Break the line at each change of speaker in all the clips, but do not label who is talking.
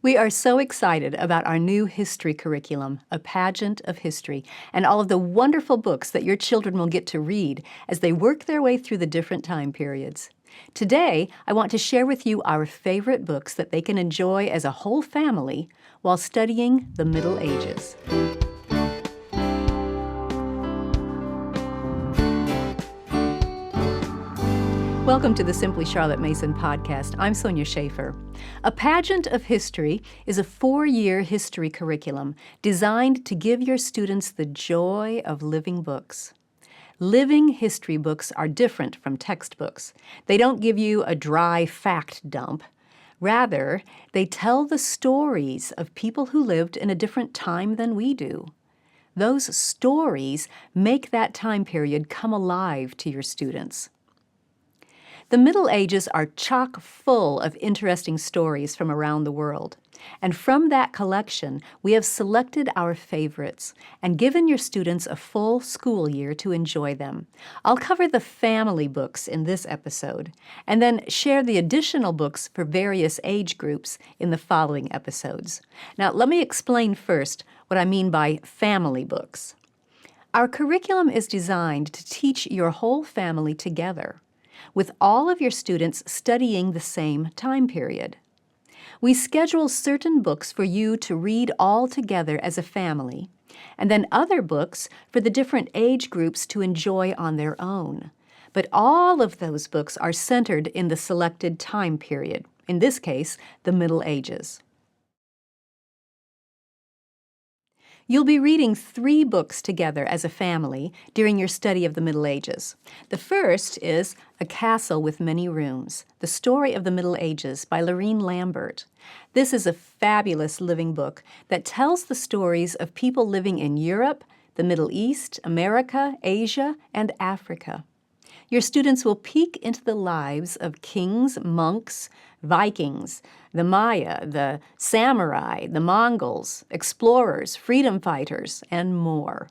We are so excited about our new history curriculum, A Pageant of History, and all of the wonderful books that your children will get to read as they work their way through the different time periods. Today, I want to share with you our favorite books that they can enjoy as a whole family while studying the Middle Ages. Welcome to the Simply Charlotte Mason podcast. I'm Sonia Schaefer. A Pageant of History is a 4-year history curriculum designed to give your students the joy of living books. Living history books are different from textbooks. They don't give you a dry fact dump. Rather, they tell the stories of people who lived in a different time than we do. Those stories make that time period come alive to your students. The Middle Ages are chock full of interesting stories from around the world. And from that collection, we have selected our favorites and given your students a full school year to enjoy them. I'll cover the family books in this episode, and then share the additional books for various age groups in the following episodes. Now, let me explain first what I mean by family books. Our curriculum is designed to teach your whole family together, with all of your students studying the same time period. We schedule certain books for you to read all together as a family, and then other books for the different age groups to enjoy on their own. But all of those books are centered in the selected time period, in this case, the Middle Ages. You'll be reading 3 books together as a family during your study of the Middle Ages. The first is A Castle with Many Rooms, The Story of the Middle Ages by Lorene Lambert. This is a fabulous living book that tells the stories of people living in Europe, the Middle East, America, Asia, and Africa. Your students will peek into the lives of kings, monks, Vikings, the Maya, the samurai, the Mongols, explorers, freedom fighters, and more.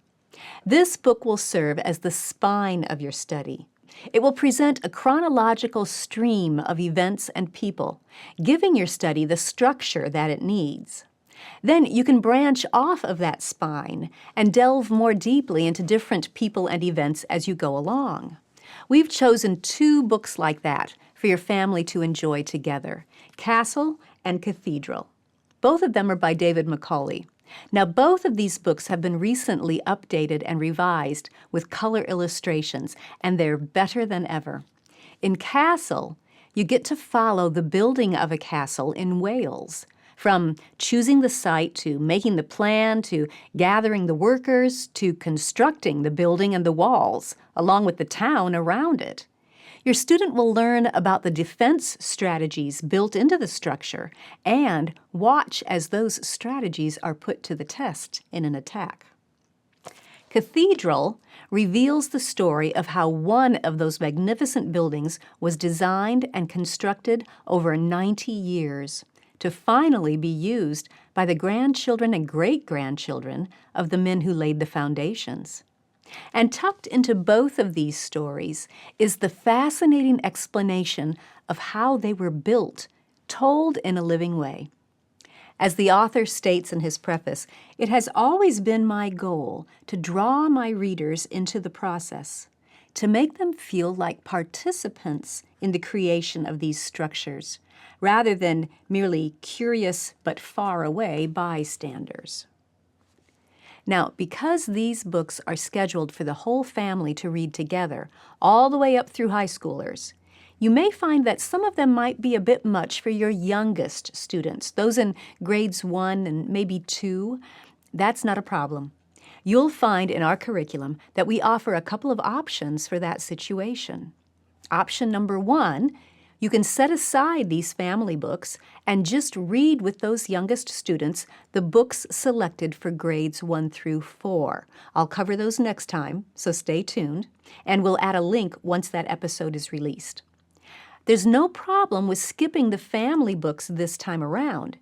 This book will serve as the spine of your study. It will present a chronological stream of events and people, giving your study the structure that it needs. Then you can branch off of that spine and delve more deeply into different people and events as you go along. We've chosen 2 books like that for your family to enjoy together, Castle and Cathedral. Both of them are by David Macaulay. Now, both of these books have been recently updated and revised with color illustrations, and they're better than ever. In Castle, you get to follow the building of a castle in Wales, from choosing the site to making the plan to gathering the workers to constructing the building and the walls, along with the town around it. Your student will learn about the defense strategies built into the structure and watch as those strategies are put to the test in an attack. Cathedral reveals the story of how one of those magnificent buildings was designed and constructed over 90 years to finally be used by the grandchildren and great-grandchildren of the men who laid the foundations. And tucked into both of these stories is the fascinating explanation of how they were built, told in a living way. As the author states in his preface, it has always been my goal to draw my readers into the process, to make them feel like participants in the creation of these structures, rather than merely curious but far away bystanders. Now, because these books are scheduled for the whole family to read together, all the way up through high schoolers, you may find that some of them might be a bit much for your youngest students, those in grades 1 and maybe 2. That's not a problem. You'll find in our curriculum that we offer a couple of options for that situation. Option number 1, you can set aside these family books and just read with those youngest students the books selected for grades 1 through 4. I'll cover those next time, so stay tuned, and we'll add a link once that episode is released. There's no problem with skipping the family books this time around,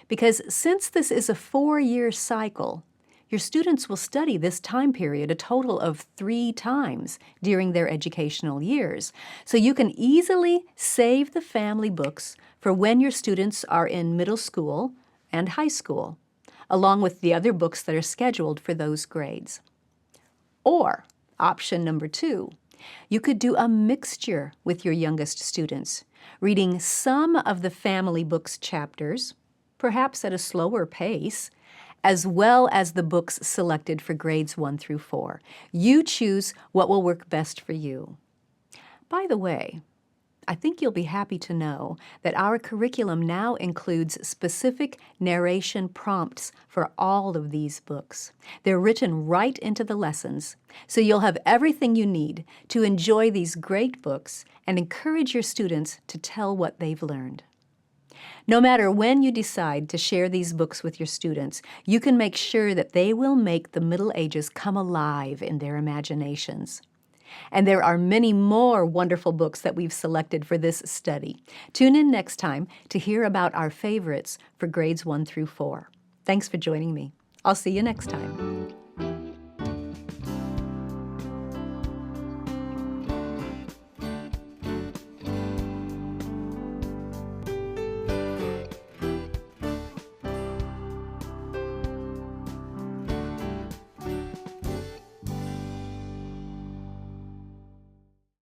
because since this is a 4-year cycle, your students will study this time period a total of 3 times during their educational years. So you can easily save the family books for when your students are in middle school and high school, along with the other books that are scheduled for those grades. Or, option number 2, you could do a mixture with your youngest students, reading some of the family books chapters, perhaps at a slower pace, as well as the books selected for grades 1 through 4. You choose what will work best for you. By the way, I think you'll be happy to know that our curriculum now includes specific narration prompts for all of these books. They're written right into the lessons, so you'll have everything you need to enjoy these great books and encourage your students to tell what they've learned. No matter when you decide to share these books with your students, you can make sure that they will make the Middle Ages come alive in their imaginations. And there are many more wonderful books that we've selected for this study. Tune in next time to hear about our favorites for grades 1 through 4. Thanks for joining me. I'll see you next time.